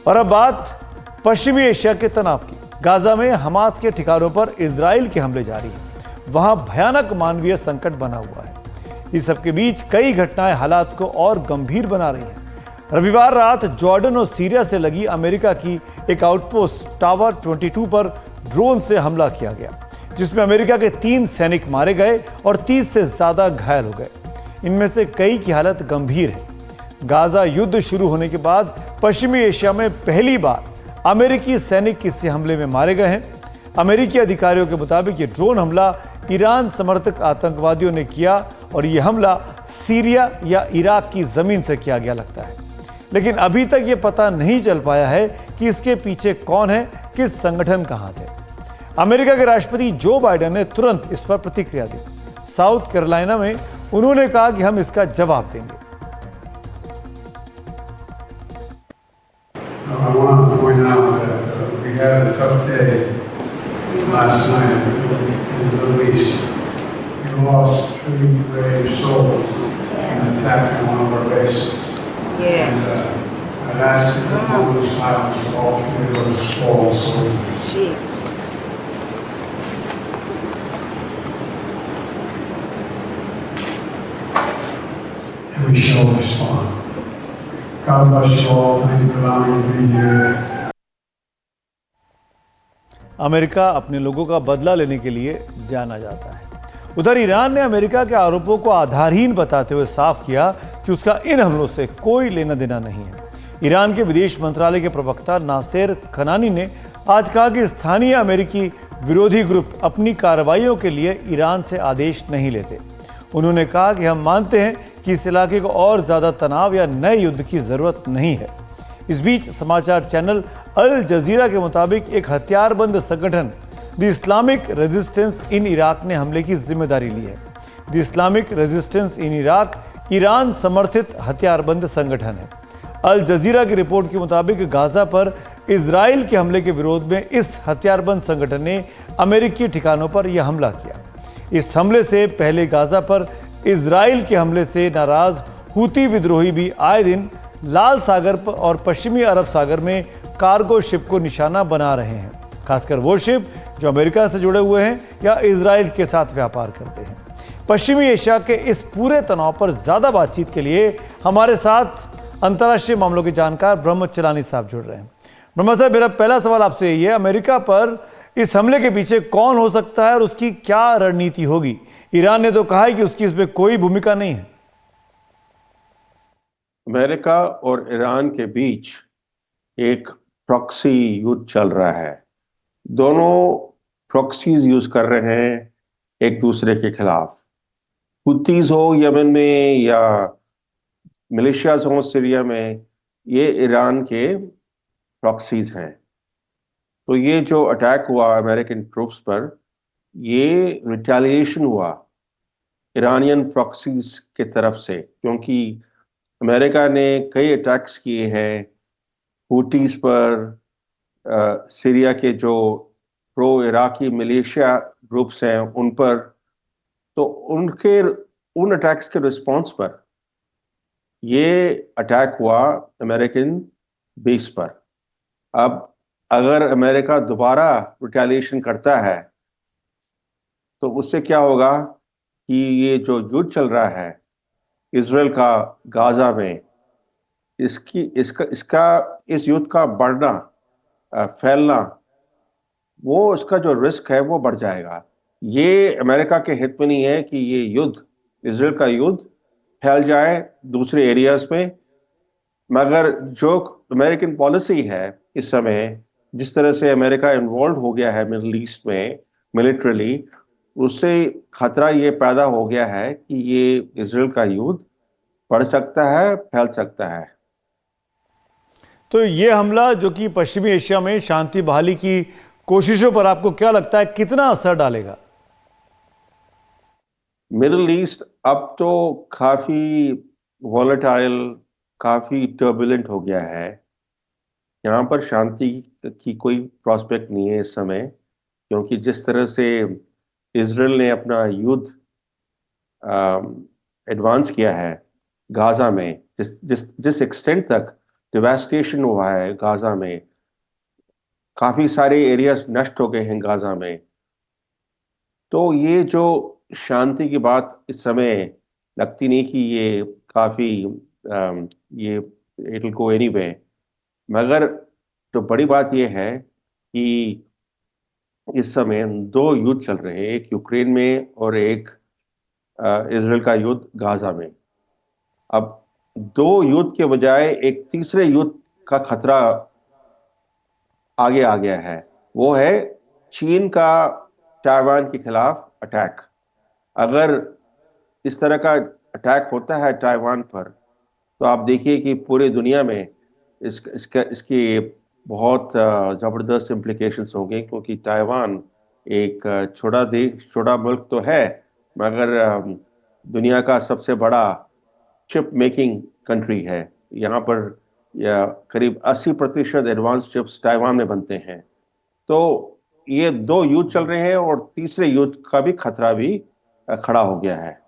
और अब बात पश्चिमी एशिया के तनाव की। गाजा में हमास के ठिकानों पर इजराइल के हमले जारी हैं। वहां भयानक मानवीय संकट बना हुआ है। इस सबके बीच कई घटनाएं हालात को और गंभीर बना रही हैं। रविवार रात जॉर्डन और सीरिया से लगी अमेरिका की एक आउटपोस्ट टावर 22 पर ड्रोन से हमला किया गया, जिसमें अमेरिका के 3 सैनिक मारे गए और 30 से ज्यादा घायल हो गए। इनमें से कई की हालत गंभीर है। गाजा युद्ध शुरू होने के बाद पश्चिमी एशिया में पहली बार अमेरिकी सैनिक इस हमले में मारे गए हैं। अमेरिकी अधिकारियों के मुताबिक ये ड्रोन हमला ईरान समर्थक आतंकवादियों ने किया और यह हमला सीरिया या इराक की जमीन से किया गया लगता है। लेकिन अभी तक ये पता नहीं चल पाया है कि इसके पीछे कौन है, किस संगठन का हाथ है। अमेरिका के राष्ट्रपति जो बाइडेन ने तुरंत इस पर प्रतिक्रिया दी। साउथ कैरोलिना में उन्होंने कहा कि हम इसका जवाब देंगे। I want to point out that we had a tough day last night in the Middle East. We lost 3 brave souls in an attack on one of our bases. And I'd ask you to hold the silence for all 3 of those fallen soldiers. Jeez. And we shall respond. God bless you all. Thank you for allowing me to be here. America अपने लोगों का बदला लेने के लिए जाना जाता है। उधर ईरान ने अमेरिका के आरोपों को आधारहीन बताते हुए साफ किया कि उसका इन हमलों से कोई लेना देना नहीं है। ईरान के विदेश मंत्रालय के प्रवक्ता नासेर कनानी ने आज कहा कि स्थानीय अमेरिकी विरोधी ग्रुप अपनी कार्रवाइयों के लिए ईरान से आदेश नहीं लेते। उन्होंने कहा कि हम मानते हैं कि इस इलाके को और ज्यादा तनाव या नए युद्ध की जरूरत नहीं है। इस बीच समाचार चैनल अल जजीरा के मुताबिक एक हथियारबंद संगठन the Islamic resistance in Iraq ने हमले की जिम्मेदारी ली है। The Islamic resistance in Iraq Iran समर्थित हथियारबंद संगठन है। अल जजीरा की रिपोर्ट के मुताबिक गाजा पर इजराइल के हमले के विरोध में इस हथियारबंद संगठन ने अमेरिकी ठिकानों पर यह हमला किया। इस हमले से पहले गाजा पर इजराइल के हमले से नाराज हूती विद्रोही भी आए दिन लाल सागर और पश्चिमी अरब सागर में कार्गो शिप को निशाना बना रहे हैं, खासकर वो शिप जो अमेरिका से जुड़े हुए हैं या इजराइल के साथ व्यापार करते हैं। पश्चिमी एशिया के इस पूरे तनाव पर ज्यादा बातचीत के लिए हमारे साथ अंतर्राष्ट्रीय मामलों के जानकार ब्रह्म चलानी साहब जुड़ रहे हैं। ब्रह्म साहब, मेरा पहला सवाल आपसे यही है, अमेरिका पर इस हमले के पीछे कौन हो सकता है और उसकी क्या रणनीति होगी? ईरान ने तो कहा है कि उसकी इसमें कोई भूमिका नहीं है। अमेरिका और ईरान के बीच एक प्रॉक्सी युद्ध चल रहा है। दोनों प्रॉक्सीज यूज कर रहे हैं एक दूसरे के खिलाफ। हुतीज हो यमन में या मिलिशियाज हो सीरिया में, ये ईरान के प्रॉक्सीज हैं। तो ये जो अटैक हुआ अमेरिकन ट्रूप्स पर, ये रिटेलिएशन हुआ ईरानियन प्रॉक्सीज के तरफ से, क्योंकि अमेरिका ने कई अटैक्स किए हैं हुटीज पर, सीरिया के जो प्रो इराकी मिलिशिया ग्रुप्स हैं उन पर। तो उन अटैक्स के रिस्पॉन्स पर ये अटैक हुआ अमेरिकन बेस पर। अब अगर अमेरिका दोबारा रिटेलिएशन करता है तो उससे क्या होगा कि ये जो युद्ध चल रहा है इजराइल का गाजा में, इस युद्ध का बढ़ना, फैलना, वो उसका जो रिस्क है वो बढ़ जाएगा। ये अमेरिका के हित में नहीं है कि ये युद्ध, इजराइल का युद्ध फैल जाए दूसरे एरियाज में। मगर जो अमेरिकन पॉलिसी है इस समय, जिस तरह से अमेरिका इन्वॉल्व हो गया है मिडिल ईस्ट में मिलिट्रली, उससे खतरा ये पैदा हो गया है कि ये इजराइल का युद्ध बढ़ सकता है, फैल सकता है। तो ये हमला जो कि पश्चिमी एशिया में शांति बहाली की कोशिशों पर आपको क्या लगता है कितना असर डालेगा? मिडिल ईस्ट अब तो काफी वॉलेटाइल, काफी टर्बुलेंट हो गया है। यहाँ पर शांति की कोई प्रॉस्पेक्ट नहीं है इस समय, क्योंकि जिस तरह से इजराइल ने अपना युद्ध एडवांस किया है गाजा में, जिस एक्सटेंट तक डिवास्टेशन हुआ है गाजा में, काफी सारे एरियाज नष्ट हो गए हैं गाजा में। तो ये जो शांति की बात इस समय लगती नहीं कि ये काफी ये इट विल गो एनीवे। मगर जो बड़ी बात ये है कि इस समय दो युद्ध चल रहे हैं, एक यूक्रेन में और एक इजराइल का युद्ध गाजा में। अब दो युद्ध के बजाय एक तीसरे युद्ध का खतरा आगे आ गया है, वो है चीन का ताइवान के खिलाफ अटैक। अगर इस तरह का अटैक होता है ताइवान पर, तो आप देखिए कि पूरे दुनिया में इसके बहुत ज़बरदस्त इम्प्लीकेशंस होंगे, क्योंकि ताइवान एक छोटा देश, छोटा मुल्क तो है, मगर दुनिया का सबसे बड़ा चिप मेकिंग कंट्री है। यहाँ पर करीब 80% एडवांस चिप्स ताइवान में बनते हैं। तो ये दो युद्ध चल रहे हैं और तीसरे युद्ध का भी खतरा भी खड़ा हो गया है।